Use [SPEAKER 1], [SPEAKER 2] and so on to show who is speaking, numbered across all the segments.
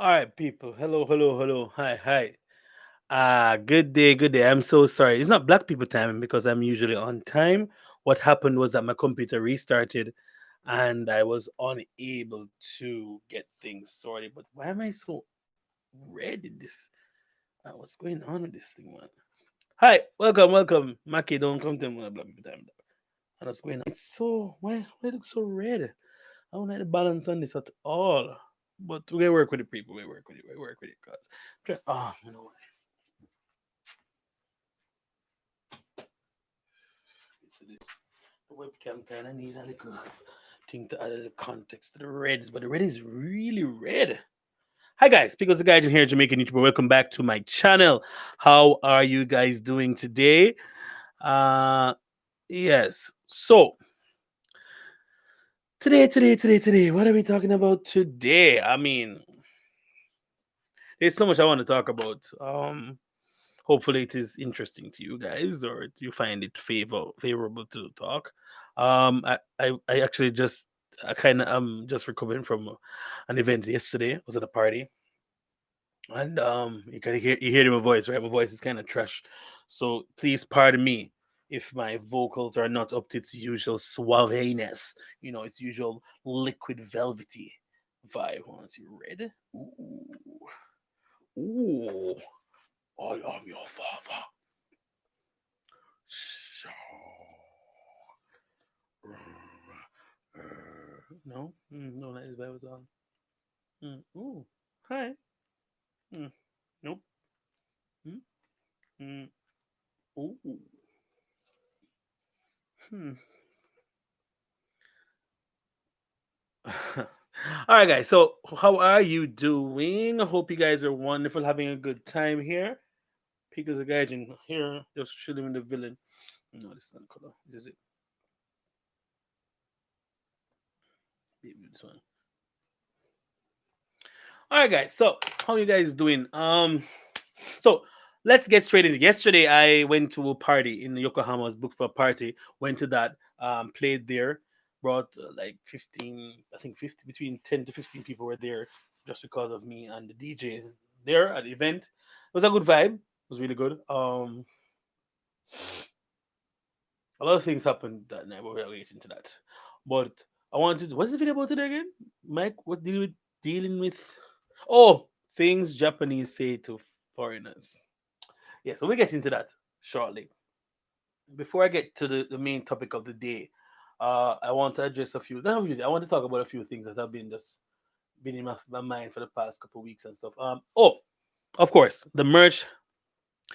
[SPEAKER 1] All right, people. Hello, hello, hello. Hi, hi. Good day, good day. I'm so sorry. It's not black people time because I'm usually on time. What happened was that my computer restarted and I was unable to get things sorted. But why am I so red in this? What's going on with this thing, man? Hi, welcome, welcome. Maki, don't come to me black people time. What's going on? It's so why it looks so red? I don't like the balance on this at all. But we work with the people. We work with it. We work with it, cause you know what? So this the webcam kind of need a little thing to add a little context to the reds, but the red is really red. Hi guys, because the guys in here, Jamaican YouTuber. Welcome back to my channel. How are you guys doing today? Uh yes. So today, what are we talking about today? I mean, there's so much I want to talk about. Hopefully it is interesting to you guys or you find it favorable to talk. I actually just I kind of just recovering from an event yesterday. I was at a party and you hear my voice, right? My voice is kind of trash, so please pardon me if my vocals are not up to its usual suaveness, its usual liquid velvety vibe. Want to see red? Ooh, I am your father. So, no, no, that is very well. Ooh, hi. Mm, nope. Mm, mm, ooh. Hmm. All right, guys. So, how are you doing? I hope you guys are wonderful, having a good time here. Because the guys in here just chilling in the villain. No, this is not color. This is it. Maybe this one. All right, guys. So, how you guys doing? So let's get straight into. Yesterday, I went to a party in Yokohama. I was booked for a party. Went to that. Played there. Brought like 15. I think 50 between 10 to 15 people were there just because of me and the DJ there at the event. It was a good vibe. It was really good. A lot of things happened that night. But we're not getting into that. But I wanted. What's the video about today again? Mike was dealing with. Oh, things Japanese say to foreigners. Yeah, so we'll get into that shortly. Before I get to the main topic of the day, I want to address a few. Not really, I want to talk about a few things that have been in my mind for the past couple of weeks and stuff. Of course, the merch.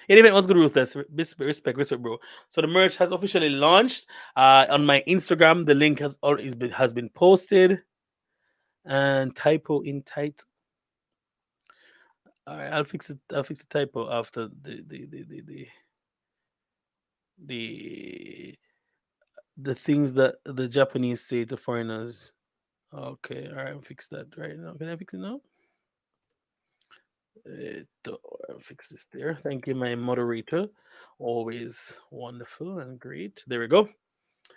[SPEAKER 1] It even was good, ruthless. Respect, bro. So the merch has officially launched. On my Instagram, the link has been posted. And typo in title. All right, I'll fix it. I'll fix the typo after the the things that the Japanese say to foreigners. Okay, all right, I'll fix that right now. Can I fix it now? I'll fix this there. Thank you, my moderator. Always wonderful and great. There we go.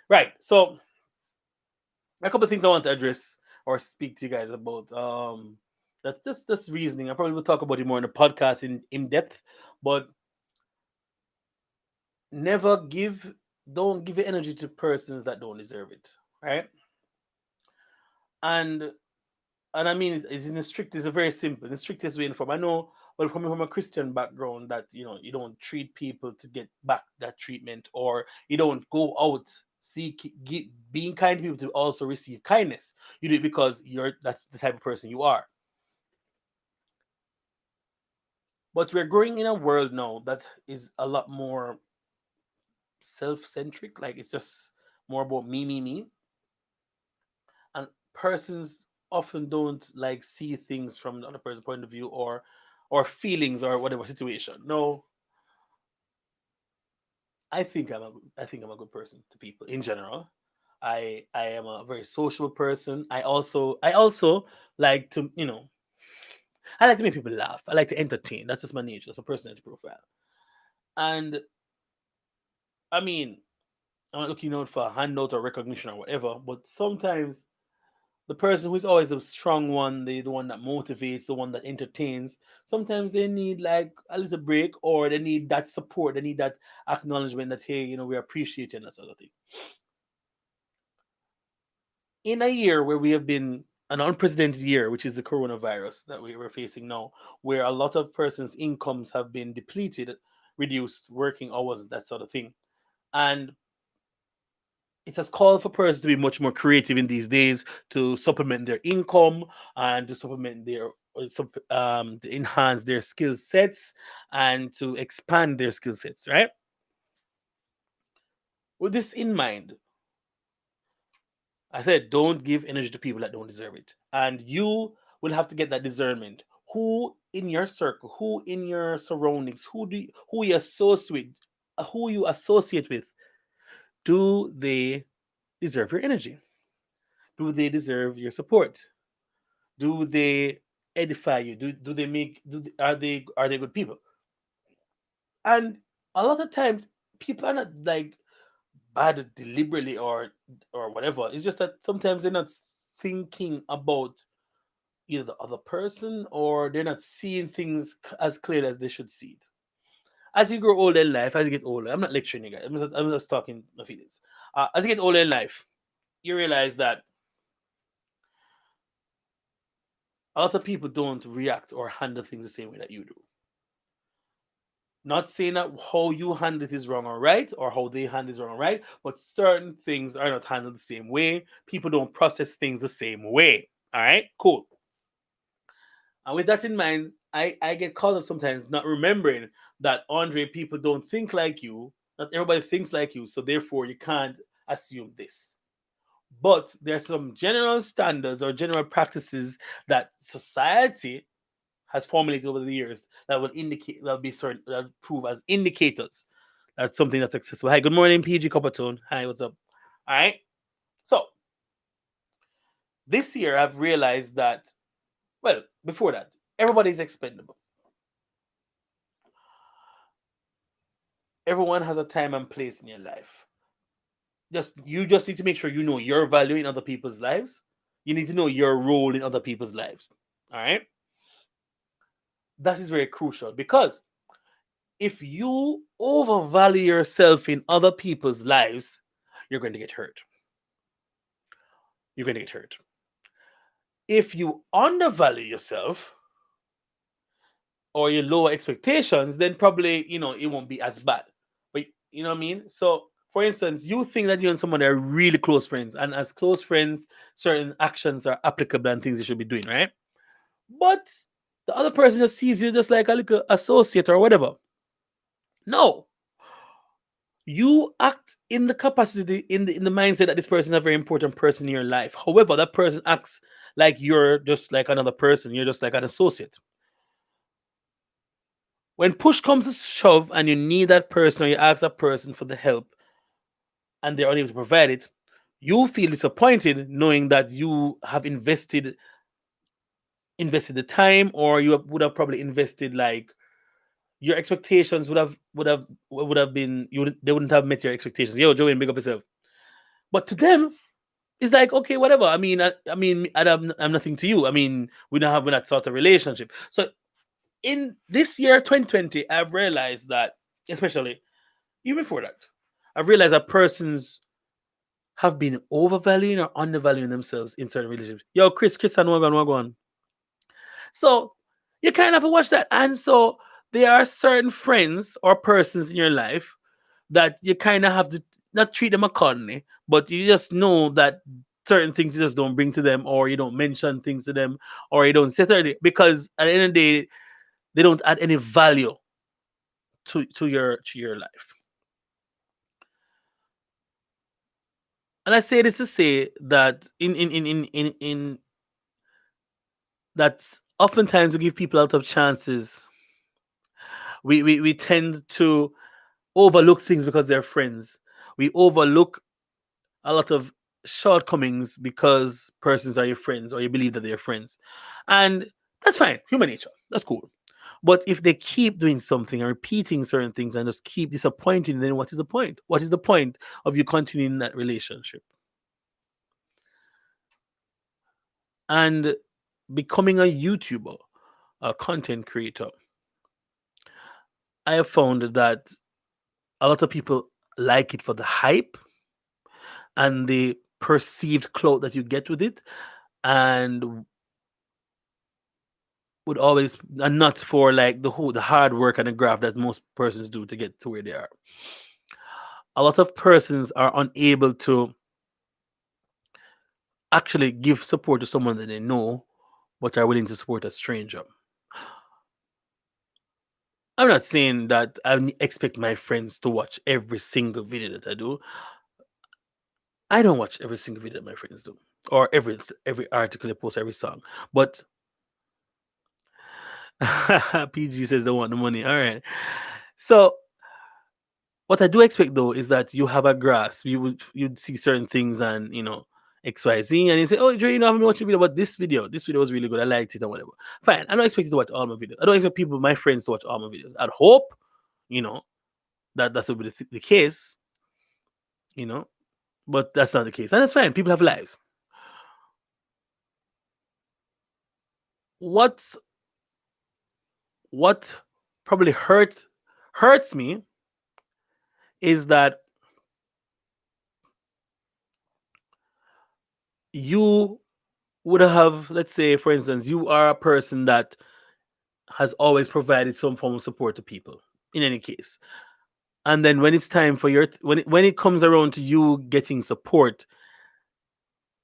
[SPEAKER 1] Right. So a couple of things I want to address or speak to you guys about. That's reasoning. I probably will talk about it more in the podcast in depth, but never don't give your energy to persons that don't deserve it. Right. And and I mean, it's in the strict. It's a very simple, the strictest way in form. I know, well, coming from a Christian background, that you don't treat people to get back that treatment, or you don't go out being kind to people to also receive kindness. You do it because that's the type of person you are. But we're growing in a world now that is a lot more self-centric. Like it's just more about me, and persons often don't like see things from the other person's point of view, or feelings or whatever situation. No, I think I'm a good person to people in general. I am a very sociable person. I also like to I like to make people laugh. I like to entertain. That's just my nature. That's my personality profile. And I mean, I'm not looking out for a handout or recognition or whatever, but sometimes The person who is always the strong one, the one that motivates, the one that entertains, sometimes they need like a little break, or they need that support, they need that acknowledgement that, hey, we appreciate you and that sort of thing. In a year where we have been an unprecedented year, which is the coronavirus that we were facing now, where a lot of persons' incomes have been depleted, reduced, working hours, that sort of thing. And it has called for persons to be much more creative in these days to supplement their income and to supplement their to enhance their skill sets and to expand their skill sets, right? With this in mind, I said, don't give energy to people that don't deserve it. And you will have to get that discernment. Who in your circle, who in your surroundings, who you associate with, do they deserve your energy? Do they deserve your support? Do they edify you? Do they make are they good people? And a lot of times people are not like bad deliberately or whatever. It's just that sometimes they're not thinking about either the other person, or they're not seeing things as clear as they should see it. As you grow older in life, as you get older, I'm not lecturing you guys. I'm just talking my feelings. As you get older in life, you realize that a lot of people don't react or handle things the same way that you do. Not saying that how you handle it is wrong or right, or how they handle it is wrong or right, but certain things are not handled the same way. People don't process things the same way. All right, cool. And with that in mind, I get caught up sometimes not remembering that, Andre, people don't think like you. Not everybody thinks like you, so therefore you can't assume this. But there's some general standards or general practices that society has formulated over the years that will indicate that will be certain that prove as indicators that's something that's successful. Hi, good morning, PG Coppertone. Hi, what's up? All right. So this year I've realized that, well, before that, everybody's expendable. Everyone has a time and place in your life. You just need to make sure you know your value in other people's lives. You need to know your role in other people's lives. All right. That is very crucial, because if you overvalue yourself in other people's lives, you're going to get hurt. You're going to get hurt. If you undervalue yourself or you lower expectations, then probably, it won't be as bad. But you know what I mean? So, for instance, you think that you and someone are really close friends, and as close friends, certain actions are applicable and things you should be doing, right? But the other person just sees you just like a little associate or whatever. No, you act in the capacity, in the mindset that this person is a very important person in your life. However, that person acts like you're just like another person. You're just like an associate. When push comes to shove and you need that person, or you ask that person for the help and they're unable to provide it, you feel disappointed knowing that you have invested the time, or would have probably invested, like, your expectations would have been, they wouldn't have met your expectations. Yo, Joey, big up yourself. But to them, it's like, okay, whatever. I mean, I'm nothing to you. I mean, we don't have that sort of relationship. So in this year, 2020, I've realized that, especially even before that, I've realized that persons have been overvaluing or undervaluing themselves in certain relationships. Yo, Chris, and Wagon. So you kind of have to watch that. And so there are certain friends or persons in your life that you kind of have to not treat them accordingly, but you just know that certain things you just don't bring to them, or you don't mention things to them, or you don't say certain, because at the end of the day, they don't add any value to your life. And I say this to say that in that oftentimes we give people a lot of chances. We tend to overlook things because they're friends. We overlook a lot of shortcomings because persons are your friends, or you believe that they're friends. And that's fine, human nature. That's cool. But if they keep doing something and repeating certain things and just keep disappointing, then what is the point? What is the point of you continuing that relationship? And becoming a YouTuber, a content creator, I have found that a lot of people like it for the hype and the perceived clout that you get with it, and would always, and not for like the hard work and the graft that most persons do to get to where they are. A lot of persons are unable to actually give support to someone that they know, but are willing to support a stranger. I'm not saying that expect my friends to watch every single video that I do. I don't watch every single video that my friends do, or every article they post, every song. But PG says they want the money. All right. So what I do expect though is that you have a grasp. You'd see certain things and XYZ, and you say, "Oh, Dre, I haven't been watching video, but this video was really good. I liked it and whatever." Fine. I don't expect you to watch all my videos. I don't expect my friends, to watch all my videos. I'd hope, you know, that that's will be the case, you know, but that's not the case, and that's fine. People have lives. What's what probably hurts me is that you would have, let's say, for instance, you are a person that has always provided some form of support to people in any case, and then when it's time for when it comes around to you getting support,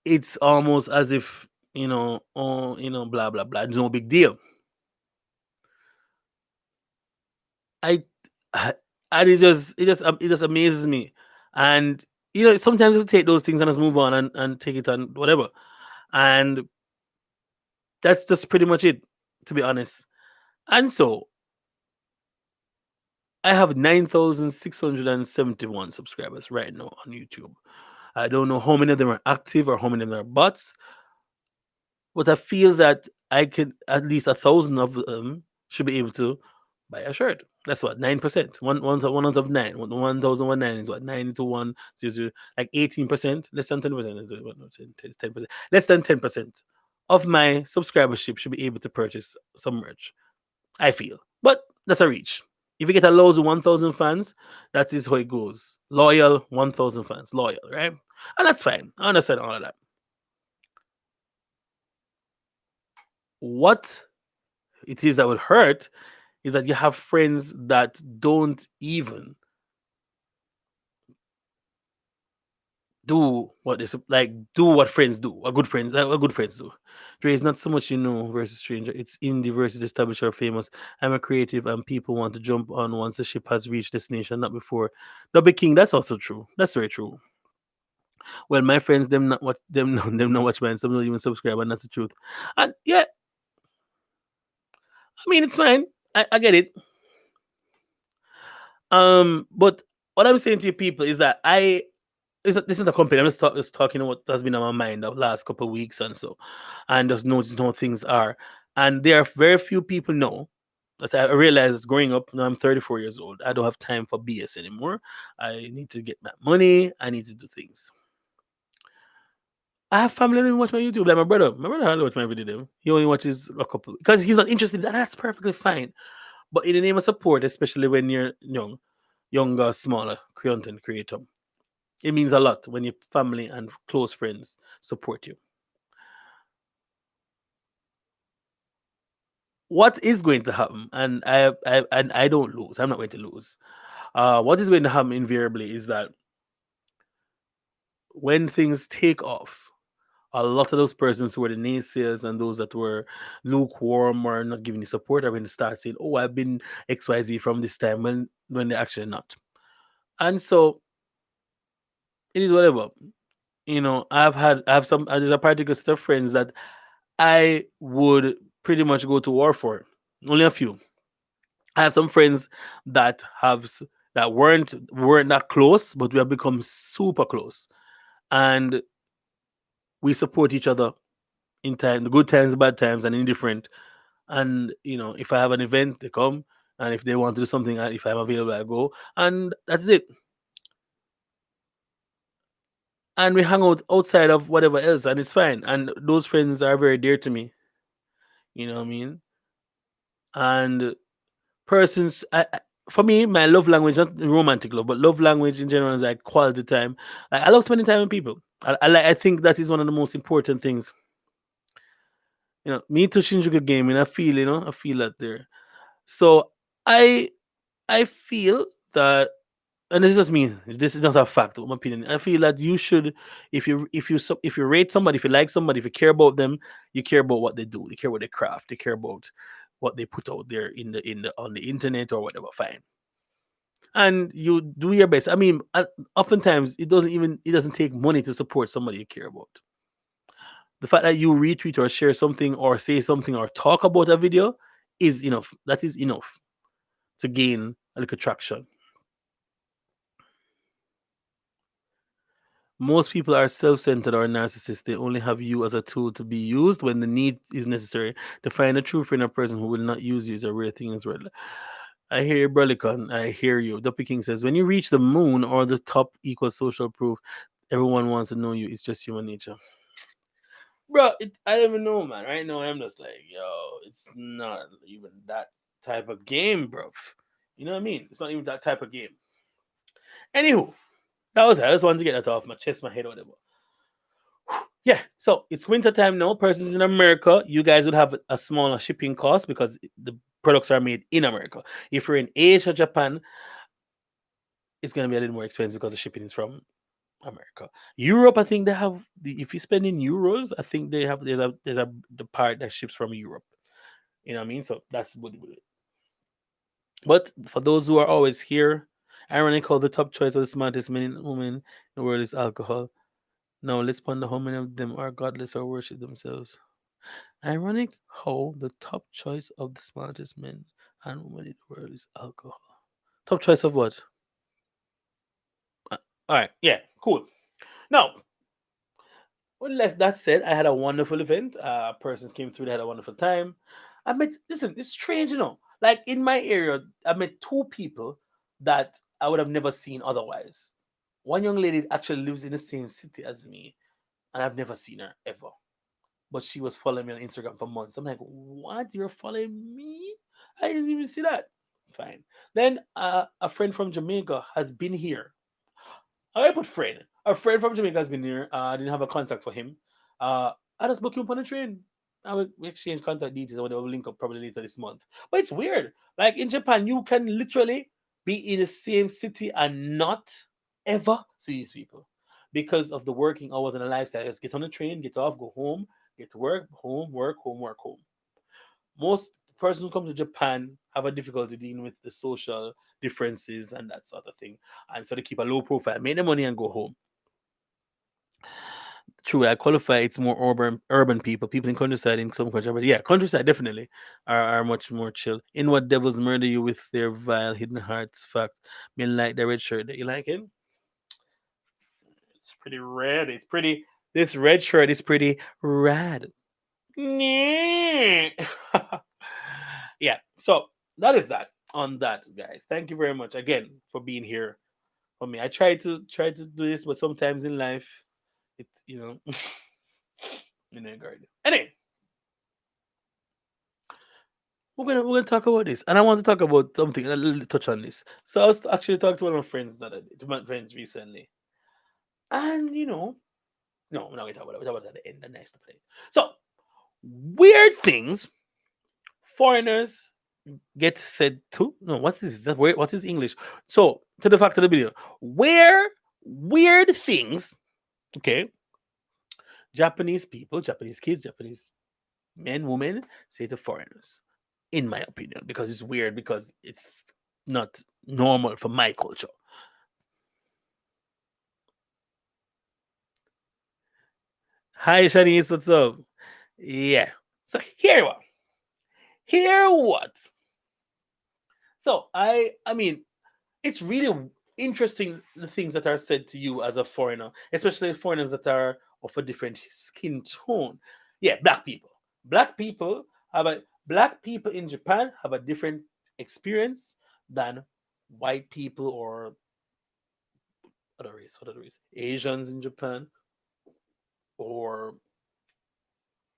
[SPEAKER 1] it's almost as if, oh, blah blah blah, no big deal. I, I and it just amazes me, and sometimes we take those things and just move on and take it on whatever, and that's just pretty much it, to be honest. And so I have 9,671 subscribers right now on YouTube. I don't know how many of them are active or how many of them are bots, but I feel that I could at least 1,000 of them should be able to buy a shirt. That's what 9%. One out of nine. 1,019 is what 9 to 1 0 0, like 18%, less than 10%, 10%, less than 10% of my subscribership should be able to purchase some merch. I feel, but that's a reach. If you get a lousy 1,000 fans, that is how it goes. Loyal 1,000 fans, loyal, right? And that's fine. I understand all of that. What it is that would hurt is that you have friends that don't even do what they like, do what friends do, what good friends do. Dre, is not so much versus stranger. It's indie versus established or famous. I'm a creative, and people want to jump on once the ship has reached destination, not before. Double King, that's also true. That's very true. Well, my friends, them not what them them not watch mine. Some don't even subscribe, and that's the truth. And yeah, I mean it's fine. I get it. But what I'm saying to you people is that this is a complaint. I'm just talking what has been on my mind the last couple of weeks and so, and just noticing how things are. And there are very few people know that I realize growing up. Now I'm 34 years old. I don't have time for BS anymore. I need to get my money. I need to do things. I have family that don't watch my YouTube, like my brother. My brother hardly watch my video. Them. He only watches a couple because he's not interested. And that's perfectly fine. But in the name of support, especially when you're younger, smaller content creator, it means a lot when your family and close friends support you. What is going to happen, and I don't lose. I'm not going to lose. What is going to happen invariably is that when things take off, a lot of those persons who were the naysayers and those that were lukewarm or not giving you support are going to start saying, "Oh, I've been XYZ from this time," when they're actually not. And so it is whatever. I have some there's a particular set of friends that I would pretty much go to war for. Only a few. I have some friends that that weren't that close, but we have become super close, and we support each other in time, the good times, the bad times, and indifferent. And if I have an event, they come, and if they want to do something, if I'm available, I go, and that's it. and we hang out outside of whatever else, and it's fine. And those friends are very dear to me. You know what I mean? And persons, for me, my love language, not romantic love, but love language in general is like quality time. Like I love spending time with people. I think that is one of the most important things. Me to Shinjuku game, and I feel that there. So I I feel that, and this is just me. This is not a fact, my opinion. I feel that you should, if you rate somebody, if you like somebody, if you care about them, you care about what they do. You care about their craft. You care about what they put out there in the on the internet or whatever. Fine, and you do your best. I mean, oftentimes it doesn't take money to support somebody you care about. The fact that you retweet or share something or say something or talk about a video is enough. That is enough to gain a little traction. Most people are self centered or narcissists. They only have you as a tool to be used when the need is necessary. To find a true friend or person who will not use you is a rare thing as well. I hear you, Burlicon. I hear you. Duppy King says, when you reach the moon or the top equals social proof, everyone wants to know you. It's just human nature. Bro, I don't even know, man. Right now, I'm just like, yo, it's not even that type of game, bro. You know what I mean? It's not even that type of game. Anywho, that was it. I just wanted to get that off my chest, my head, or whatever. Yeah, so it's winter time now. Persons in America, you guys would have a smaller shipping cost because the products are made in America. If you're in Asia, Japan, it's gonna be a little more expensive because the shipping is from America. Europe, I think they have if you spend in euros, I think they have there's a the part that ships from Europe. You know what I mean? So that's what. But for those who are always here, ironical, the top choice of the smartest men and women in the world is alcohol. Now let's ponder how many of them are godless or worship themselves. Ironic how the top choice of the smartest men and women in the world is alcohol. Top choice of what? All right, yeah, cool. Now, well, that said, I had a wonderful event. Persons came through, they had a wonderful time. I met, listen, it's strange, like in my area, I met two people that I would have never seen otherwise. One young lady actually lives in the same city as me, and I've never seen her ever. But she was following me on Instagram for months. I'm like, what? You're following me? I didn't even see that. Fine. Then a friend from Jamaica has been here. I put friend. A friend from Jamaica has been here. I didn't have a contact for him. I just booked him up on the train. I will exchange contact details or we'll link up probably later this month. But it's weird. Like in Japan, you can literally be in the same city and not ever see these people because of the working hours and the lifestyle. Just get on the train, get off, go home, get to work, home, work, home, work, home. Most persons who come to Japan have a difficulty dealing with the social differences and that sort of thing. And so they keep a low profile, make the money and go home. True, I qualify it's more urban people, people in countryside in some countries. But yeah, countryside definitely are much more chill. In what devils murder you with their vile hidden hearts fact. Men like the red shirt. You like it? It's pretty red. It's pretty this red shirt is pretty rad. Yeah. Yeah. So that is that on that, guys. Thank you very much again for being here for me. I try to do this, but sometimes in life, it guard. Anyway, we're gonna talk about this, and I want to talk about something. A little touch on this. So I was actually talking to one of my friends to my friends recently, and no, we're not gonna talk about it. We're talking about it at the end, the next play. So weird things foreigners get said to. No, what is that? What is English? So to the fact of the video, where weird things. Okay, Japanese people, Japanese kids, Japanese men, women say to foreigners, in my opinion, because it's weird because it's not normal for my culture. Hi, Shanice, what's up? Yeah. So here what? Here what? So I mean, it's really interesting the things that are said to you as a foreigner, especially foreigners that are of a different skin tone. Yeah, black people. Black people black people in Japan have a different experience than white people or Other race, what other race? Asians in Japan, or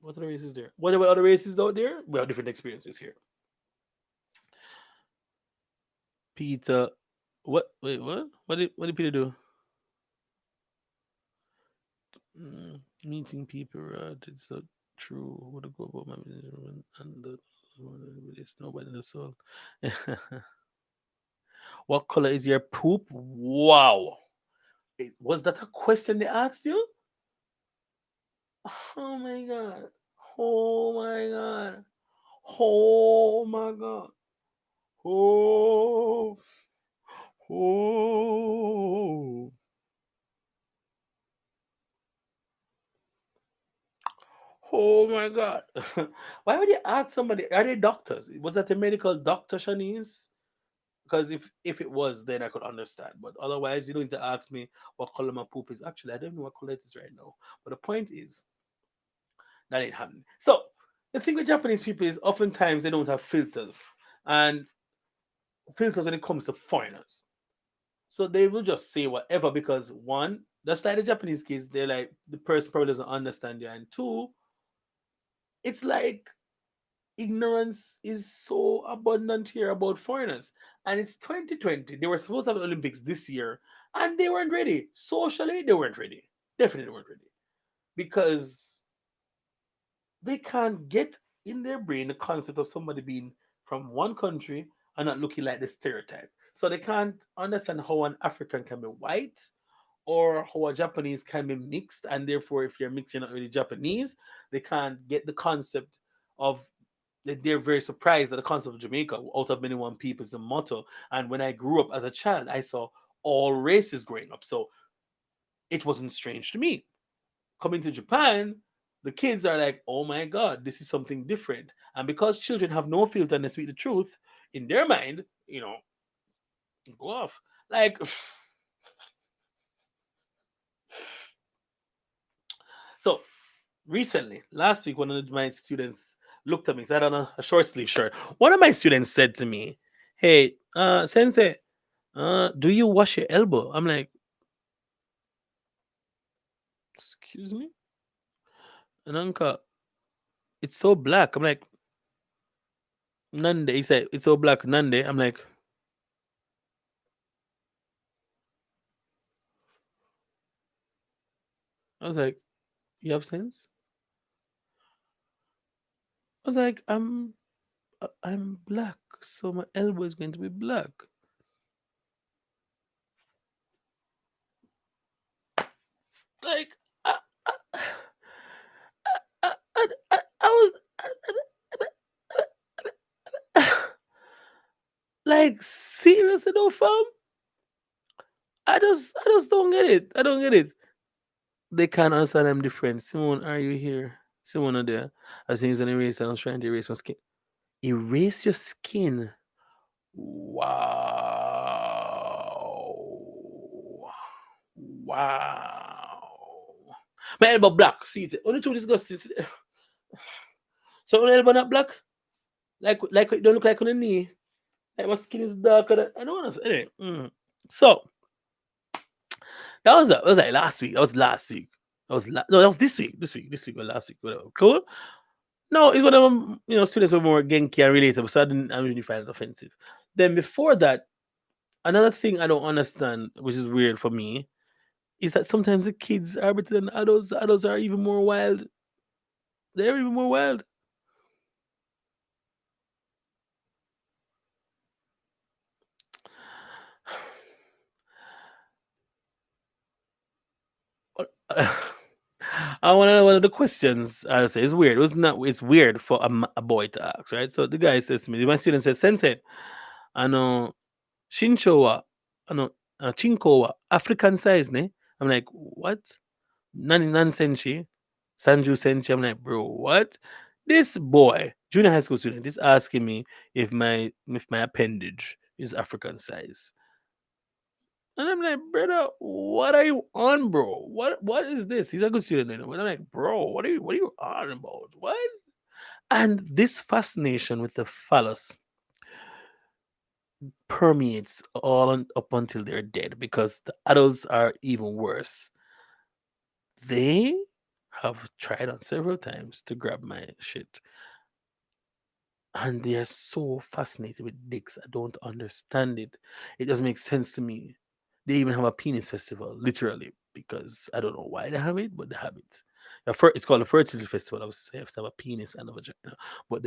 [SPEAKER 1] what other races there? What about other races out there? We have different experiences here. Peter, what? Wait, what? What did Peter do? Meeting people, right? It's so true. What to go about my business and there's nobody in the soul. What color is your poop? Wow. Was that a question they asked you? Oh my god. Oh my god. Oh my god. Oh. Oh. Oh my god. Why would you ask somebody? Are they doctors? Was that a medical doctor, Shanice? Because if it was, then I could understand. But otherwise, you don't need to ask me what color my poop is. Actually, I don't know what color it is right now. But the point is, that ain't happening. So the thing with Japanese people is oftentimes they don't have filters and filters when it comes to foreigners. So they will just say whatever because one, that's like the Japanese kids, they're like the person probably doesn't understand you, and two, it's like ignorance is so abundant here about foreigners. And it's 2020. They were supposed to have the Olympics this year and they weren't ready. Socially, they weren't ready. Definitely weren't ready. Because they can't get in their brain the concept of somebody being from one country and not looking like the stereotype. So they can't understand how an African can be white or how a Japanese can be mixed, and therefore, if you're mixed, you're not really Japanese. They can't get the concept of they're very surprised that the concept of Jamaica, out of many one people, is a motto. And when I grew up as a child, I saw all races growing up. So it wasn't strange to me. Coming to Japan, the kids are like, oh my God, this is something different. And because children have no filter and they speak the truth, in their mind, go off. Like, so recently, last week, one of my students looked at me, so I had on a short sleeve shirt. One of my students said to me, hey, sensei, do you wash your elbow? I'm like, excuse me? And uncle, it's so black. I'm like, Nande. He said, it's so black, Nande. I'm like, I was like, you have sense? I was like, I'm black, so my elbow is going to be black. Like, I, I, I like, seriously though, fam? I just don't get it. I don't get it. They can't understand I'm different. Simone, are you here? Simone, are there? I was using an eraser. I was trying to erase my skin. Erase your skin. Wow. Wow. My elbow black. See it. Only two disgusting. So my elbow not black? Like it don't look like on the knee. Like my skin is darker. I don't want to say anyway. So that was like last week. That was last week. No, that was this week. This week or last week. Whatever. Cool. No, it's one of them. Students were more genki and relatable, so I didn't really find it offensive. Then before that, another thing I don't understand, which is weird for me, is that sometimes the kids are better than adults. The adults are even more wild. They're even more wild. I want to know one of the questions. I say it's weird. It was not. It's weird for a boy to ask, right? So the guy says to me, my student says, "Sensei, I know Shincho wa, Chinko wa African size, ne?" I'm like, "What? Nan senshi, Sanju senshi." I'm like, "Bro, what?" This boy, junior high school student, is asking me if my appendage is African size. And I'm like, brother, what are you on, bro? What is this? He's a good student, but I'm like, bro, what are you on about? What? And this fascination with the phallus permeates up until they're dead because the adults are even worse. They have tried on several times to grab my shit, and they are so fascinated with dicks. I don't understand it. It doesn't make sense to me. They even have a penis festival, literally, because I don't know why they have it, but they have it. It's called a fertility festival. I was say you have to have a penis and a vagina, but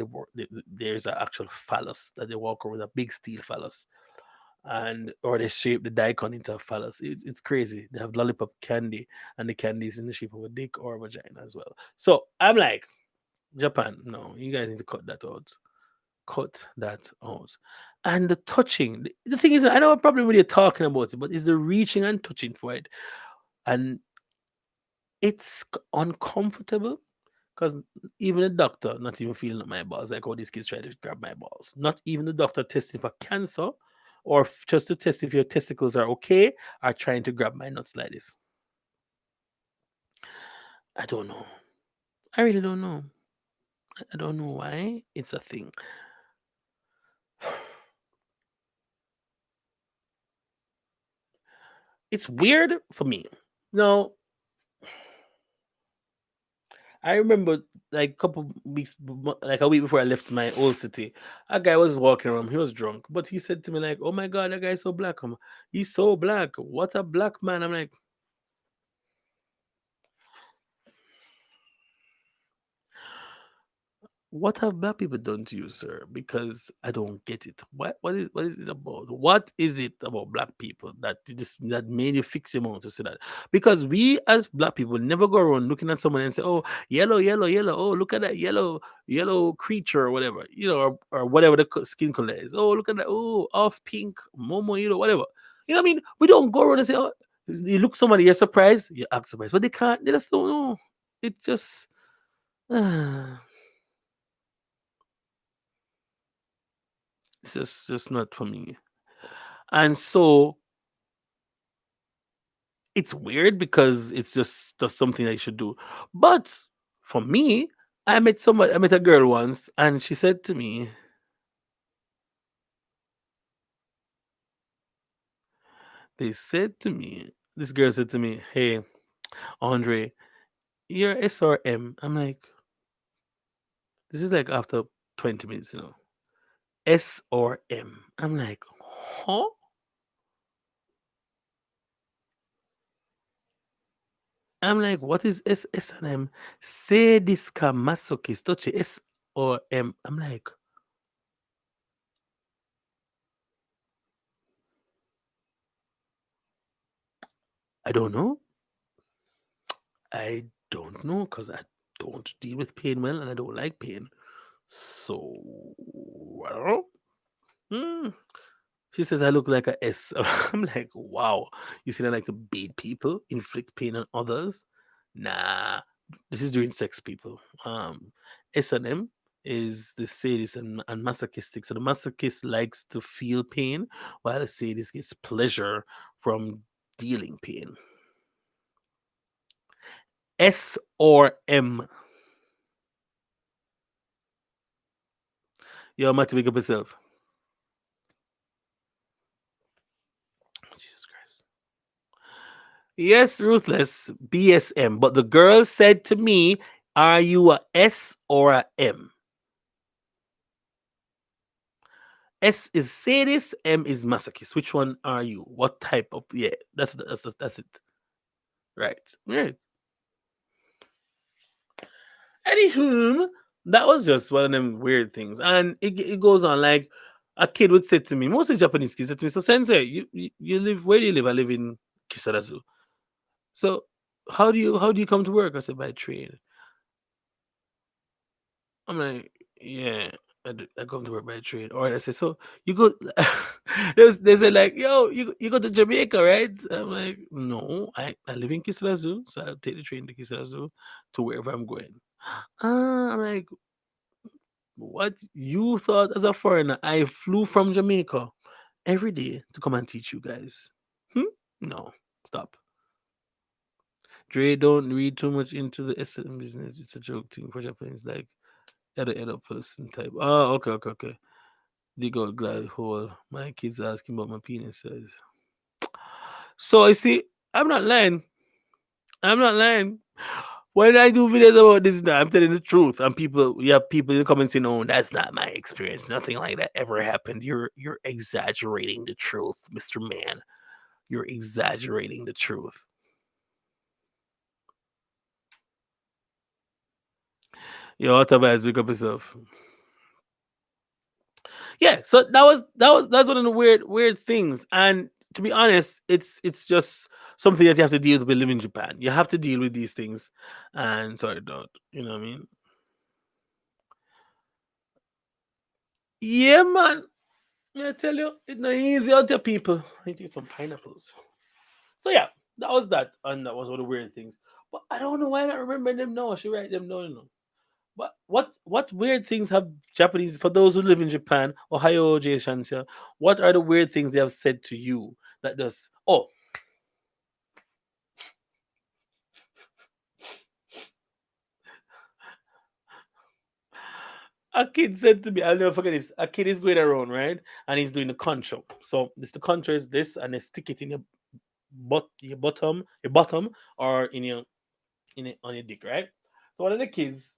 [SPEAKER 1] there's an actual phallus that they walk around with, a big steel phallus, and or they shape the daikon into a phallus. It's crazy. They have lollipop candy, and the candy is in the shape of a dick or a vagina as well. So I'm like, Japan, no, you guys need to cut that out. Cut that out. And the touching, the thing is, I know a problem when you're talking about it, but it's the reaching and touching for it. And it's uncomfortable because even the doctor not even feeling my balls, like how these kids try to grab my balls. Not even the doctor testing for cancer or just to test if your testicles are okay are trying to grab my nuts like this. I don't know. I really don't know. I don't know why it's a thing. It's weird for me. No, I remember like a couple weeks, like a week before I left my old city, a guy was walking around. He was drunk, but he said to me like, "Oh my god, that guy's so black. He's so black. What a black man." I'm like, what have black people done to you, sir? Because I don't get it. What is it about? What is it about black people that that made you fix your mouth to say that? Because we as black people never go around looking at someone and say, "Oh, yellow, yellow, yellow. Oh, look at that yellow creature or whatever, or whatever the skin color is. Oh, look at that. Oh, off pink, momo, whatever. You know what I mean? We don't go around and say, "Oh, you look somebody, you're surprised, you act surprised," but they can't. They just don't know. It just. It's just not for me. And so it's weird because it's just something I should do. But for me, I met a girl once and she said to me, this girl said to me, "Hey, Andre, you're S or M." I'm like, this is like after 20 minutes. S or M. I'm like, huh? I'm like, what is S and M? Sadisca masochist. Touch S or M. I'm like, I don't know. I don't know because I don't deal with pain well and I don't like pain. So, I don't know. Hmm. She says I look like a S. I'm like, wow. You see, I like to beat people, inflict pain on others. Nah, this is during sex, people. S&M is the sadist and masochistic. So the masochist likes to feel pain, while the sadist gets pleasure from dealing pain. S or M. Yo, Matty, big up yourself. Jesus Christ. Yes, ruthless BSM. But the girl said to me, "Are you a S or a M?" S is sadist, M is masochist. Which one are you? What type of? Yeah, that's it. Right. Right. Anywho, that was just one of them weird things, and it goes on like a kid would say to me, mostly Japanese kids said to me, "So Sensei, you live where do you live? I live in Kisarazu. So how do you come to work?" I said, "By train." I'm like, yeah, I come to work by train. Or I say, so you go. They say like, yo, you go to Jamaica, right? I'm like, no, I live in Kisela Zoo, so I'll take the train to Kisela Zoo to wherever I'm going. I'm like, what you thought as a foreigner? I flew from Jamaica every day to come and teach you guys. Hmm? No, stop. Dre, don't read too much into the SM business. It's a joke thing for Japanese, like other person type. Oh, okay, okay, okay. Dig out glad hole. My kids asking about my penis size. So I see, I'm not lying. I'm not lying. When I do videos about this, I'm telling the truth. And people, you have people in the comments saying, "No, that's not my experience. Nothing like that ever happened. You're exaggerating the truth, Mister Man. You're exaggerating the truth." Yo, otherwise, pick up yourself. Yeah, so that's one of the weird things. And to be honest, it's just something that you have to deal with living in Japan. You have to deal with these things, and sorry, don't. You know what I mean? Yeah, man. Yeah, I tell you, it's not easy out there, people. I need to eat some pineapples. So yeah, that was that, and that was one of the weird things. But I don't know why I don't remember them now. I should write them down. You know. But what weird things have Japanese for those who live in Japan, Ohio, J Shansha, what are the weird things they have said to you that does oh, a kid said to me, I'll never forget this. A kid is going around, right? And he's doing the concho. So this the concho is this and they stick it in your bottom or on your dick, right? So one of the kids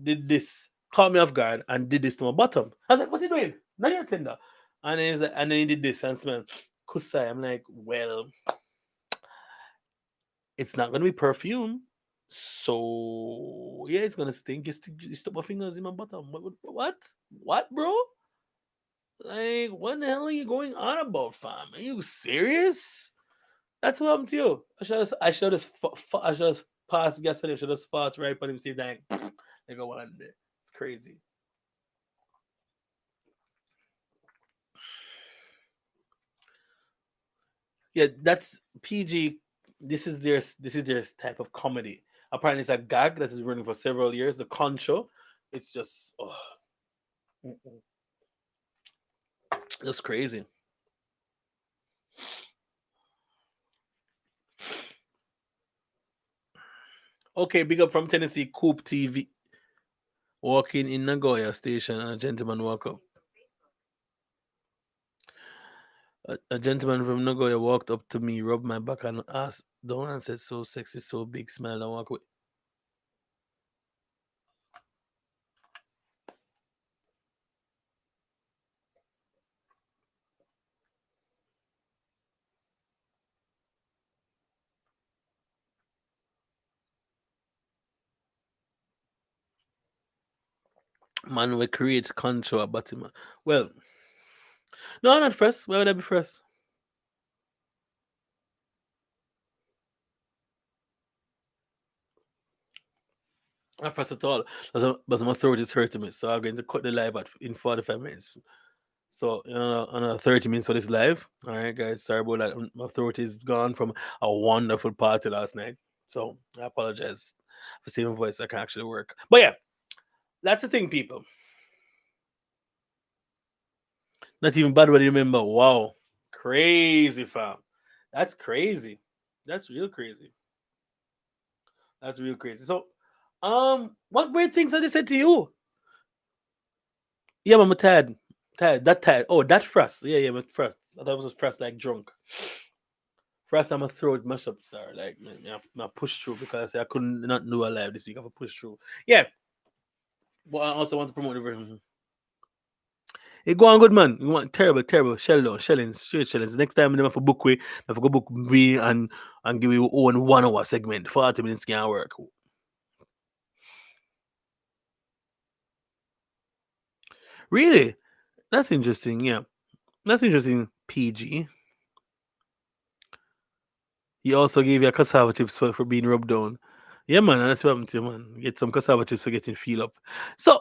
[SPEAKER 1] did this, caught me off guard and did this to my bottom. I was like, what are you doing? Not your tender. And then he's like, and then he did this and smelled kusai. I'm like, well, it's not gonna be perfume. So yeah, it's gonna stink. You stick my fingers in my bottom. What? What, bro? Like, what the hell are you going on about, fam? Are you serious? That's what happened to you. I should just pass gas on him. I should just fart right on him. See, like, they go one day. It's crazy. Yeah, that's PG. This is their type of comedy. Apparently, it's a gag that is running for several years. The concho, it's just mm-mm. Just crazy. Okay, big up from Tennessee, Coop TV. Walking in Nagoya station, and a gentleman walk up. A gentleman from Nagoya walked up to me, rubbed my back, and asked, "Don't answer, so sexy, so big, smile, and walk away." Man, we create control about him. Well, no, not first. Why would I be first? Not first at all. But my throat is hurting me, so I'm going to cut the live in 45 minutes. So, another 30 minutes for this live. All right, guys. Sorry about that. My throat is gone from a wonderful party last night. So, I apologize for saving my voice. I can actually work. But yeah, that's the thing, people. Not even bad when you remember. Wow. Crazy, fam. That's crazy. That's real crazy. That's real crazy. So, what weird things have they said to you? Yeah, I'm tired. Tired. That tired. Oh, that frost. Yeah, but frost. I thought it was frost like drunk. First time I throat mash up, sir. Like, man, I push through because I couldn't not do a live this week. I have to push through. Yeah, but I also want to promote the version. It go on good, man. You want terrible, terrible shell down, shellings, straight shellings. Next time, I have to book we, I have to go book we and give you own 1 hour segment. 40 minutes can work. Really? That's interesting. Yeah, that's interesting. PG. He also gave you a cassava chips for being rubbed down. Yeah, man, that's what happened to you, man. Get some cassava chips for getting feel up. So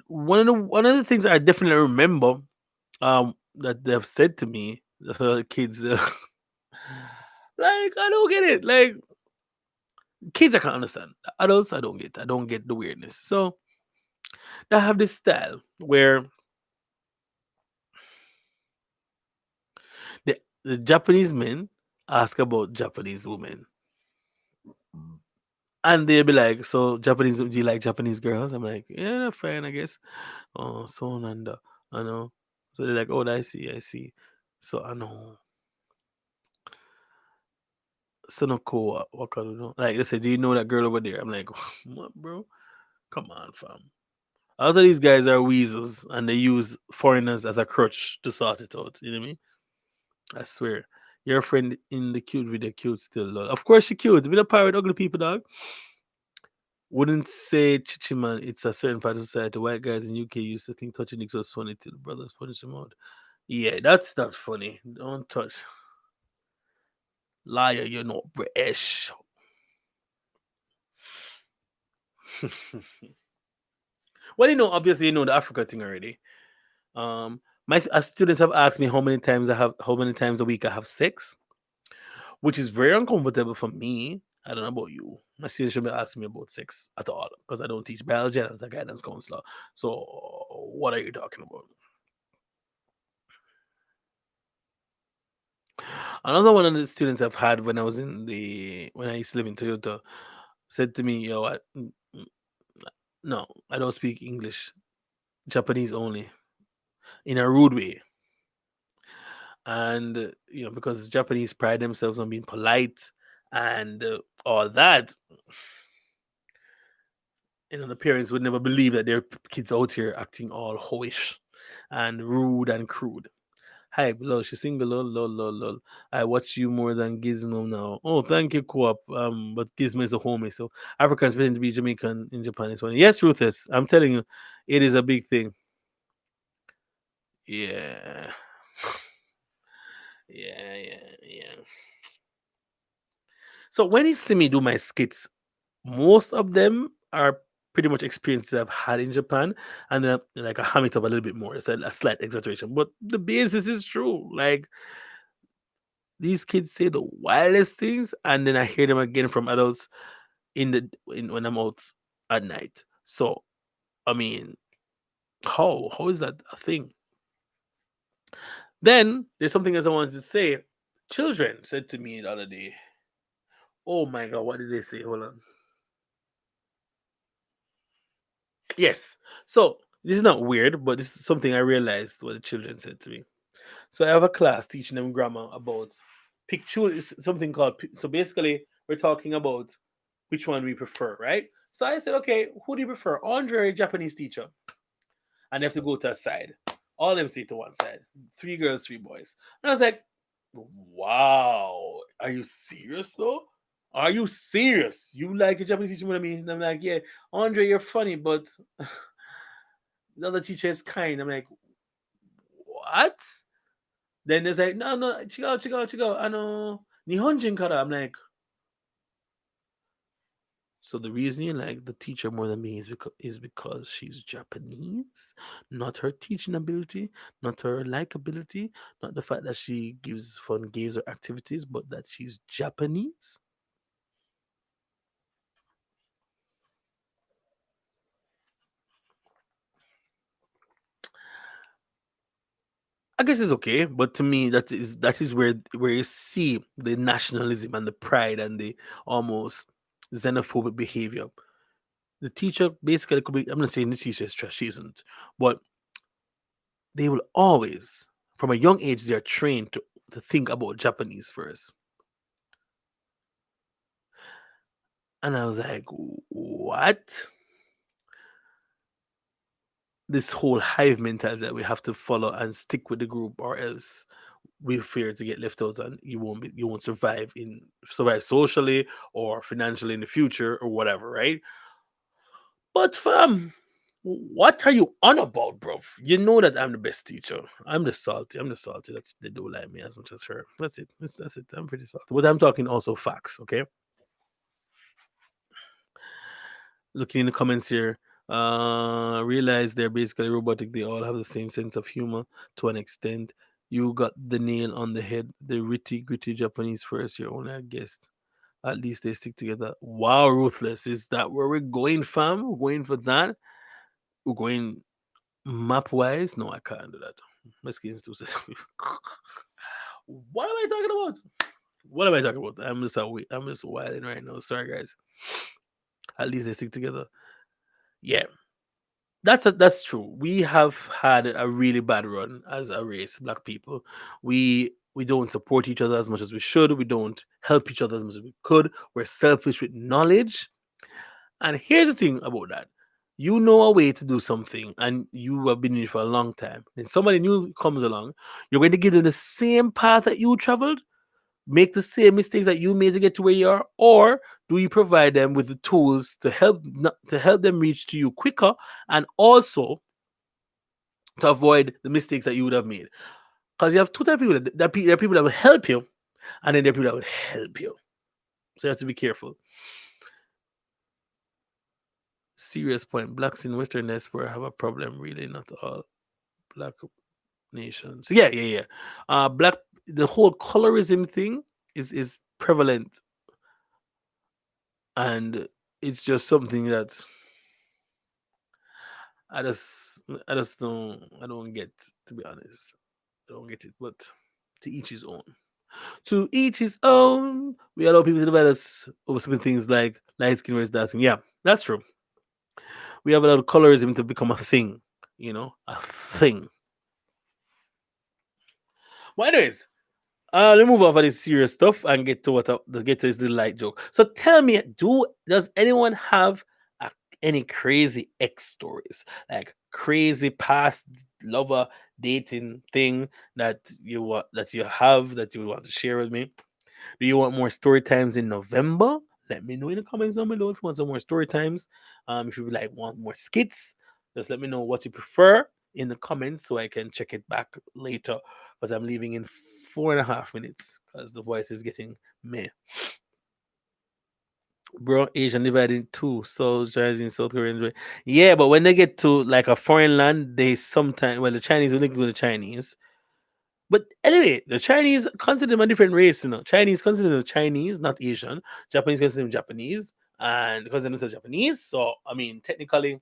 [SPEAKER 1] one of the things I definitely remember that they've said to me, the kids, like I don't get it. Like kids, I can understand. Adults, I don't get. I don't get the weirdness. So they have this style where the Japanese men ask about Japanese women, and they'll be like, "So Japanese? Do you like Japanese girls?" I'm like, "Yeah, fine, I guess." Oh, so on and I know. So they're like, oh, I see, I see. So I know. So no cool. What can you know? Like they said, do you know that girl over there? I'm like, what, bro? Come on, fam. A lot of these guys are weasels and they use foreigners as a crutch to sort it out. You know what I mean? I swear. Your friend in the cute video cute still, lol. Of course she cute. With a pirate ugly people, dog. Wouldn't say Chichiman, it's a certain part of society. White guys in UK used to think touching dicks was funny till brothers punish them out. Yeah, that's not funny. Don't touch. Liar, you're not British. Well, obviously you know the Africa thing already. My students have asked me how many times a week I have sex, which is very uncomfortable for me. I don't know about you. My students should be asking me about sex at all because I don't teach biology and I'm a guidance counselor. So, what are you talking about? Another one of the students I've had when I used to live in Toyota said to me, "Yo, no, I don't speak English, Japanese only," in a rude way, and because Japanese pride themselves on being polite and all that, the parents would never believe that their kids out here acting all hoish and rude and crude. Hi, lol, she's single, lol, lol, lol, lol. I watch you more than Gizmo now. Oh, thank you, Co-op. But Gizmo is a homie, so Africans pretend to be Jamaican in Japan is funny. Yes, Ruthless, I'm telling you, it is a big thing. Yeah. Yeah, yeah, yeah. So when you see me do my skits, most of them are pretty much experiences I've had in Japan, and then like I ham it up a little bit more. It's a slight exaggeration, but the basis is true. Like these kids say the wildest things, and then I hear them again from adults when I'm out at night. So I mean, how is that a thing? Then there's something else I wanted to say. Children said to me the other day, "Oh my god, what did they say? Hold on." Yes. So this is not weird, but this is something I realized what the children said to me. So I have a class teaching them grammar about picture is something called so basically we're talking about which one we prefer, right? So I said, okay, who do you prefer? Andre, Japanese teacher. And they have to go to a side. All of them stay to one side. Three girls, three boys. And I was like, wow, are you serious though? Are you serious? You like a Japanese teacher more than me? And I'm like, yeah, Andre, you're funny, but the other teacher is kind. I'm like, what? Then there's like, no, no, chigo, chigo, chigo, Nihonjin kara. I'm like, so the reason you like the teacher more than me is because she's Japanese, not her teaching ability, not her likability, not the fact that she gives fun games or activities, but that she's Japanese. I guess it's okay, but to me that is where you see the nationalism and the pride and the almost xenophobic behavior. The teacher basically could be. I'm not saying the teacher is trash. She isn't, but they will always, from a young age, they are trained to think about Japanese first. And I was like, what? This whole hive mentality that we have to follow and stick with the group, or else we fear to get left out, and you won't survive socially or financially in the future or whatever, right? But fam, what are you on about, bro? You know that I'm the best teacher. I'm the salty. I'm the salty that they do like me as much as her. That's it. That's it. I'm pretty salty. But I'm talking also facts, okay? Looking in the comments here, realize they're basically robotic. They all have the same sense of humor to an extent. You got the nail on the head. The gritty, gritty Japanese first year only, I guessed. At least they stick together. Wow, ruthless. Is that where we're going, fam? We're going for that? We're going map wise? No, I can't do that. My skin's too sensitive. What am I talking about? What am I talking about? I'm just wilding right now. Sorry, guys. At least they stick together. Yeah. That's true. We have had a really bad run as a race, black people. We don't support each other as much as we should. We don't help each other as much as we could. We're selfish with knowledge. And here's the thing about that. You know a way to do something and you have been in it for a long time. Then somebody new comes along, you're going to give them the same path that you traveled, make the same mistakes that you made to get to where you are, or do you provide them with the tools to help them reach to you quicker and also to avoid the mistakes that you would have made? Because you have two type of people. There are people that will help you, and then there are people that will help you. So you have to be careful. Serious point. Blacks in Western diaspora have a problem. Really, not all black nations. Yeah, yeah, yeah. Black. The whole colorism thing is prevalent, and it's just something that I just I don't get, to be honest. I don't get it. But to each his own. To each his own. We allow people to divide us over certain things like light skin versus dark skin. Yeah, that's true. We have allowed colorism to become a thing. A thing. Well, anyways, let's move off of this serious stuff and get to let's get to this little light joke. So tell me, does anyone have a, any crazy ex stories, like crazy past lover dating thing that you have that you want to share with me? Do you want more story times in November? Let me know in the comments down below if you want some more story times. If you like want more skits, just let me know what you prefer in the comments so I can check it back later. Because I'm leaving in 4.5 minutes because the voice is getting meh. Bro, Asian divided in two. So Chinese in South Korean. Yeah, but when they get to like a foreign land, they sometimes the Chinese will link with the Chinese. But anyway, the Chinese consider them a different race, Chinese consider them Chinese, not Asian. Japanese consider them Japanese, and because themselves Japanese. So I mean, technically,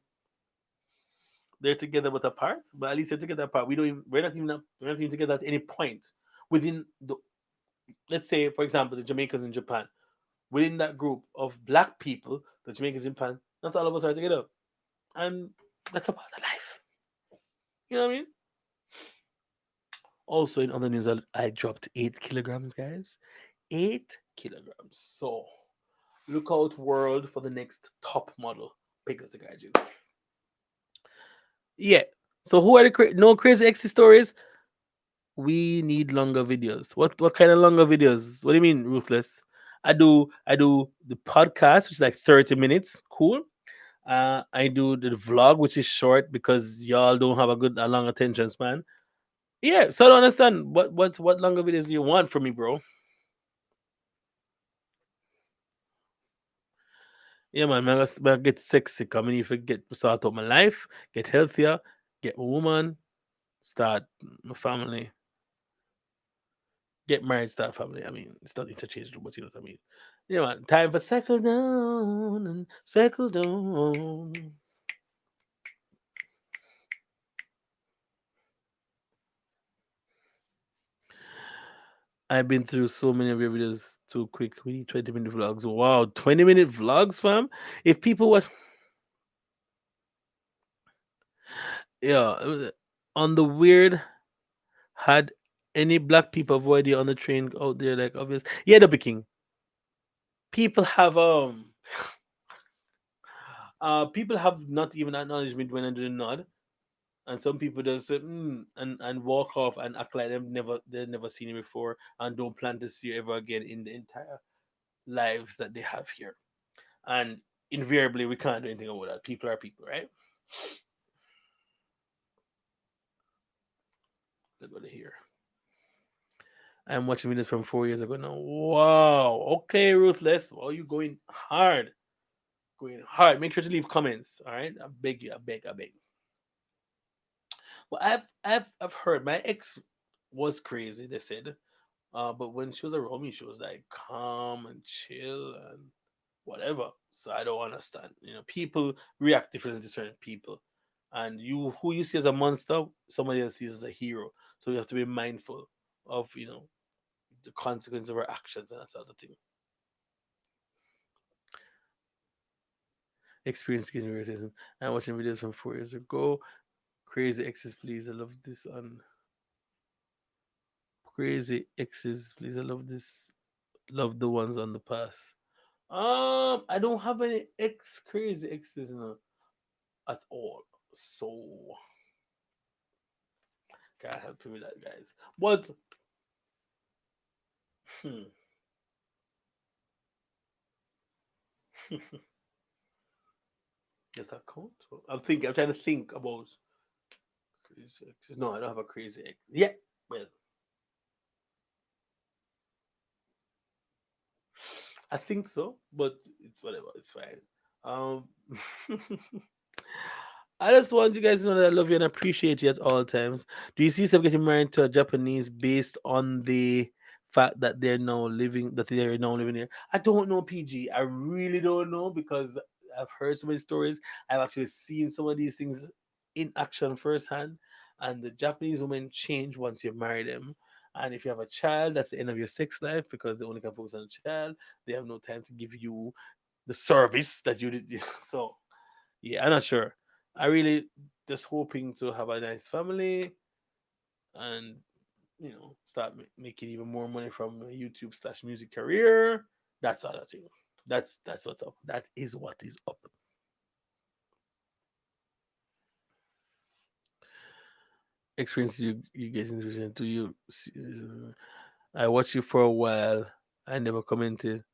[SPEAKER 1] they're together but apart. But at least they're together apart. We're not even together at any point within the. Let's say, for example, the Jamaicans in Japan. Within that group of black people, the Jamaicans in Japan, not all of us are together, and that's a part of life. You know what I mean? Also, in other news, I dropped 8 kilograms, guys. 8 kilograms. So look out, world, for the next top model. Pick us the guys. Yeah. So who are the no crazy exit stories? We need longer videos. What kind of longer videos? What do you mean, ruthless? I do the podcast, which is like 30 minutes. Cool. I do the vlog, which is short because y'all don't have a long attention span. Yeah, so I don't understand what longer videos do you want from me, bro? Yeah, man, man, get sexy. Come in, if I get start up my life, get healthier, get a woman, start my family, get married, start family. I mean, it's not interchangeable, but you know what I mean. Yeah, man, time for settle down and settle down. I've been through so many of your videos too quick. We need 20-minute vlogs. Wow, 20-minute vlogs, fam. If people were, yeah, on the weird, had any black people avoid you on the train out there, like obvious. Yeah, the king. People have people have not even acknowledged me when I do the nod, and some people just say and walk off and act like they've never seen it before and don't plan to see you ever again in the entire lives that they have here. And invariably, we can't do anything about that. People are people, right? Let's go to here. I'm watching videos from 4 years ago now. Wow. Okay, ruthless. Well, you going hard, going hard. Make sure to leave comments. All right, I beg you. I beg. I beg. Well, I've heard my ex was crazy. They said, but when she was around me, she was like calm and chill and whatever. So I don't understand. People react differently to certain people, and who you see as a monster, somebody else sees as a hero. So you have to be mindful of the consequence of our actions and that sort of thing. Experience getting racism. I'm watching videos from 4 years ago. Crazy exes, please. I love this on crazy exes, please. I love this. Love the ones on the past. I don't have any crazy exes at all. So can't help you with that, guys. But hmm, does that count? I'm thinking. I'm trying to think about crazy exes. No, I don't have a crazy ex. Yeah, well, I think so, but it's whatever. It's fine. Um, I just want you guys to know that I love you and appreciate you at all times. Do you see yourself getting married to a Japanese based on the fact that they're now living here? I don't know, PG. I really don't know because I've heard so many stories. I've actually seen some of these things in action firsthand. And the Japanese women change once you marry them. And if you have a child, that's the end of your sex life because they only can focus on the child. They have no time to give you the service that you did. So yeah, I'm not sure. I really just hoping to have a nice family and start making even more money from a YouTube slash music career. That's other thing. That's what's up. That is what is up. Experiences you get in vision. Do you? I watched you for a while. I never commented.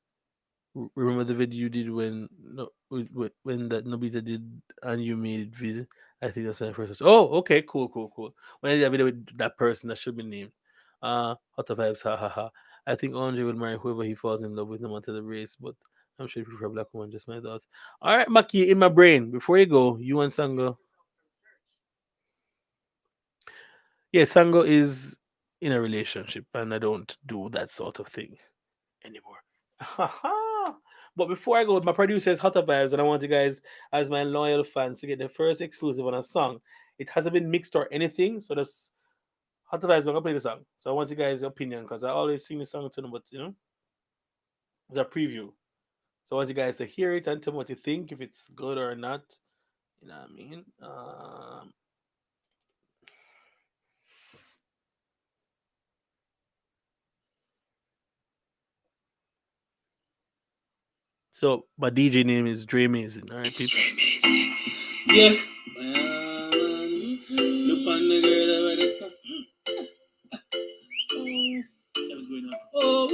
[SPEAKER 1] Remember the video you did when no when that Nobita did and you made it video? I think that's when I first watched. Oh, okay, cool. When I did a video with that person that should be named, Hotter Vibes, ha ha ha. I think Andre will marry whoever he falls in love with, no matter the race. But I'm sure he prefer black woman. Just my thoughts. All right, Maki, in my brain. Before you go, you and Sango. Yeah, Sango is in a relationship, and I don't do that sort of thing anymore. But before I go, my producer is Hotter Vibes, and I want you guys, as my loyal fans, to get the first exclusive on a song. It hasn't been mixed or anything, so that's Hotter Vibes. I'm gonna play the song, so I want you guys' opinion because I always sing the song to them, but it's a preview. So I want you guys to hear it and tell me what you think, if it's good or not. You know what I mean? So my DJ name is Dre Mason. All right, people. Yeah. Look on the girl over the sun. Oh,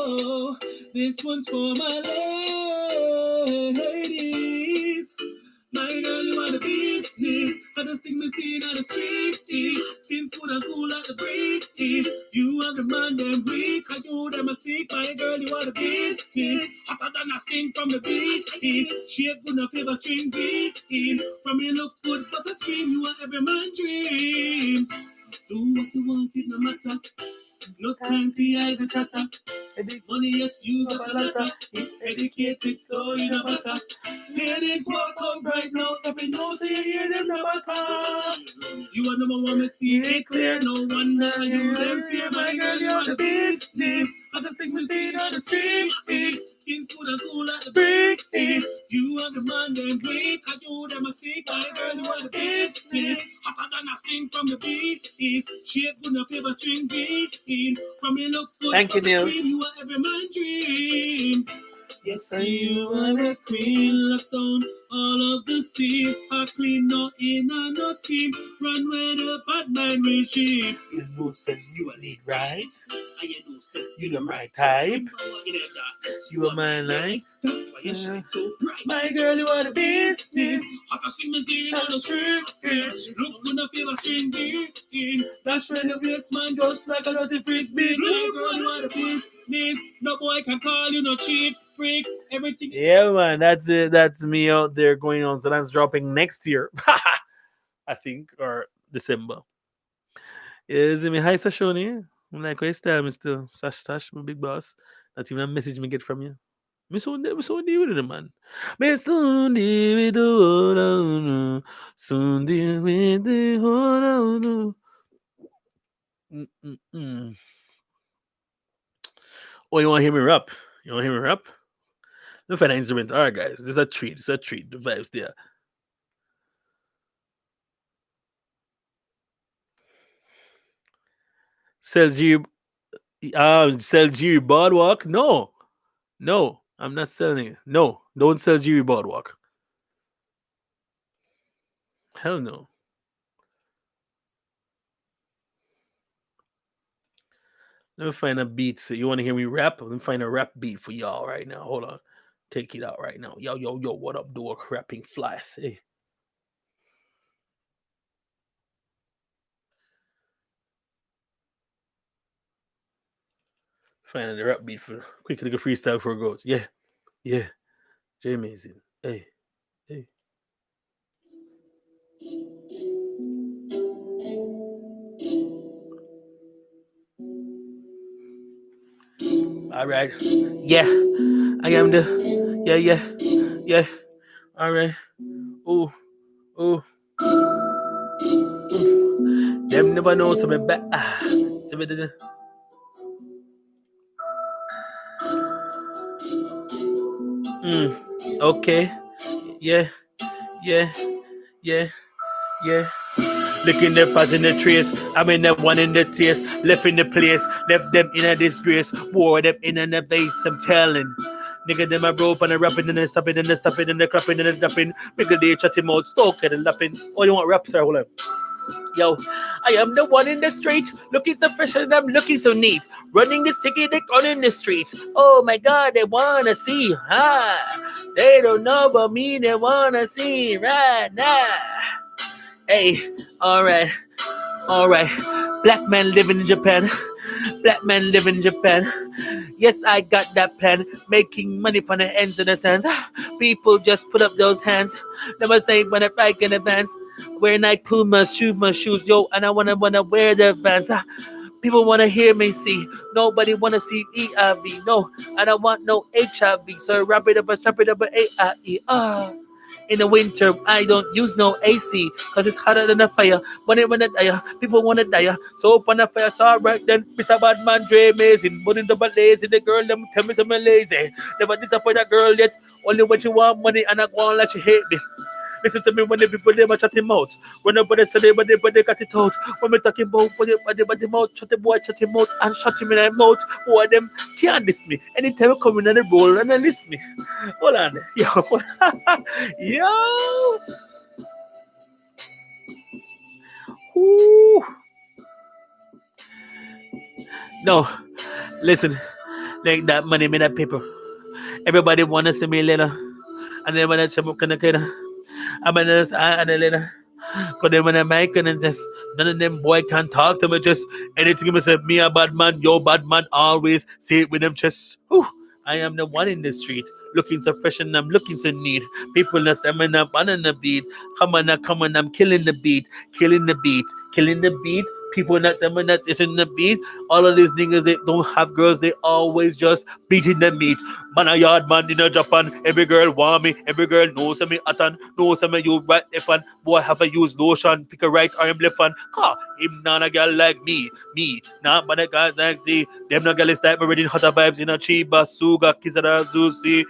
[SPEAKER 1] oh, this one's for my ladies. My girl, you are the business. I just think me seen on the street. Seems good and cool like the breeze. You are the man, them weak. I do them a sick. My girl, you are the business. Hotter than a sting from the beat. Shape good enough, ever string beat. From you look good, but I scream. You are every man dream. Do what you want, it no matter. No time for either chatter. Money, yes, you got a lot. It's educated, so you know better. Ladies, walk out right now. If you know, say you hear them no matter. You are number one, me see it clear. No wonder you them fear. My girl, you are the business. I just think we see it on the street. Skin food and cool like the brick. You are the man, them weak. I do them a sick. My girl, you are the business. Hotter than a sting from the beat. Shape good enough, ever string beat. From your look good, thank you, Nils. You are every man dream. Yes, I you are the queen. Look down all of the seas. Are clean, no in and no scheme. Run where the bad man regime. You know, say you are lead right. I know, say you the right type. You are my light. That's why you shine so bright. My girl, you are the business. I can see me sing on the street. Look good enough, you a string beat. Dash when the waist man just like a dirty frisbee. My girl, you are the business. No boy can call you no cheap freak. Everything. Yeah, man, that's it. That's me out there going on. So that's dropping next year, I think, or December. Is it me high session here? I'm like, where's time, Mr. Sash, my big boss? Not even a message me get from you. Me so deal with it, man. Me soon deal with the hold on. Soon deal with the hold on. Mm-mm-mm. Oh, you want to hear me rap? You want to hear me rap? Let me find an instrument. All right, guys. This is a treat. It's a treat. The vibes there. Selgi, Selgi Boardwalk? No. No. I'm not selling it. No. Don't sell Jiri Boardwalk. Hell no. Let me find a beat. So you want to hear me rap? Let me find a rap beat for y'all right now. Hold on. Take it out right now. Yo, yo, yo, what up, dog? Rapping flies. Hey, finding the rap beat for quick little freestyle for goes. Yeah, yeah. J Amazing. Hey, hey. All right. Yeah, I am the. Yeah, yeah, yeah. All right. Ooh, ooh, ooh. Them never know something back. Ah, something. Okay. Yeah, yeah, yeah, yeah. Looking the pass in the trace. I'm in the one in the taste. Left in the place. Left them in a disgrace. Wore them in a vase. I'm telling. Nigga, them a rope and a rapping and a stopping and a stopping and a clapping and a tapping. Nigga, they chatting out, stalking and lapping. Oh, you want rap, sir? Hold on. Yo, I am the one in the street, looking so fresh and I'm looking so neat. Running the city, they on in the streets. Oh my god, they wanna see, huh? They don't know about me, they wanna see right now. Hey, alright, alright. Black man living in Japan. Black man living in Japan. Yes, I got that plan. Making money from the ends of the sands. People just put up those hands. Never say when I bike in advance. Wearing Nike Pumas, shoes, yo, and I wanna wear the Vans. People wanna hear me see. Nobody wanna see EIV. No, I don't want no HIV. So wrap it up and strap it up, AIE. In the winter, I don't use no AC because it's hotter than a fire. When it die, people want to die. So open the fire, so alright then. Mr. Badman, Dre amazing. But in the lazy, the girl, them tell me I'm lazy. Never disappoint a girl yet. Only when she want money and I go on like she hate me. Listen to me when the people them a chat him out. When nobody say but they got it out. When me talking about but the mouth, chat him out and shut him in the mouth. Boy them can't diss me. Anytime I come in on the roll and they list me. Hold on. Yo. Yo. Ooh. No. Listen. Like that money made that paper. Everybody wanna see me later. And then when I come kinda. I'm in this and a little. Cause then when I'm making and just none of them boy can talk to me just anything me say me a bad man, yo bad man always say it with them chest. Whew. I am the one in the street. Looking so fresh and I'm looking so neat. People not saying up on the beat. Come on, I'm killing the beat, killing the beat, killing the beat. People not saying that it's in the beat. All of these niggas they don't have girls, they always just beating the meat. Man a yard man in a Japan. Every girl want me. Every girl knows me atan. Knows me you right left hand. Boy have a use lotion. Pick a right arm left hand. Car him not a girl like me. Me not but a guy like see. Them no girl is like me reading hotter vibes in a Chiba Suga Kizara Zuzi.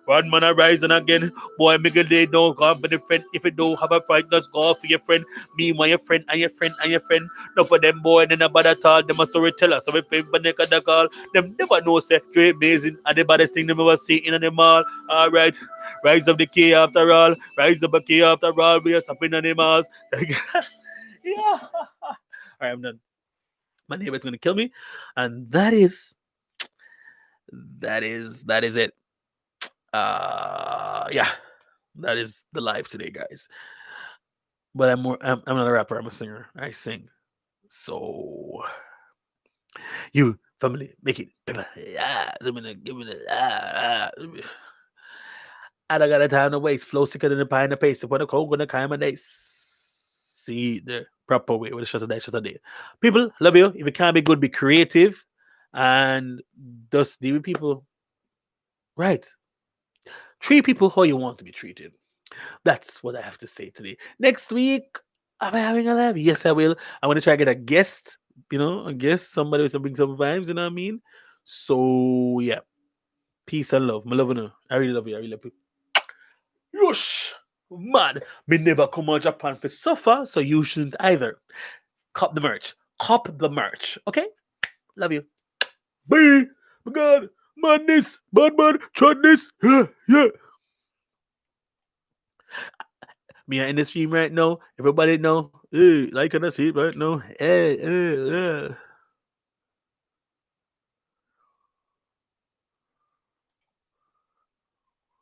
[SPEAKER 1] One man a rising again. Boy make a day don't come for the friend. If you don't have a fight, just go for your friend. Me my your friend and your friend and your friend. No for them boy then about at all. Them a storyteller. So we pay for the call. Them never know say Dre amazing and the baddest thing them ever see in the mall. Alright. Rise of the key after all. Rise of the key after all. We are supping animals. Yeah. Alright, I'm done. My neighbor's gonna kill me. And that is it. Yeah. That is the life today, guys. But I'm not a rapper, I'm a singer. I sing. So you family make it paper. Yeah. Give me the I don't got a time to waste. Flow sicker than the pie in the pace. When the cold gonna climb and they see the proper way with the shut a day. People, love you. If you can't be good, be creative and just deal with people right. Treat people how you want to be treated. That's what I have to say today. Next week, am I having a live? Yes, I will. I'm gonna try to get a guest, a guest, somebody who's bring some vibes, you know what I mean? So yeah. Peace and love. I love you. I really love you. I really love you. Yosh! Man, me never come out Japan for suffer, so you shouldn't either. Cop the merch. Cop the merch. Okay? Love you. Bye. My God. Madness. Bad man. Chudness. Yeah. Yeah. Me in the stream right now. Everybody know. Hey, like and I see it right now. Hey, hey, yeah.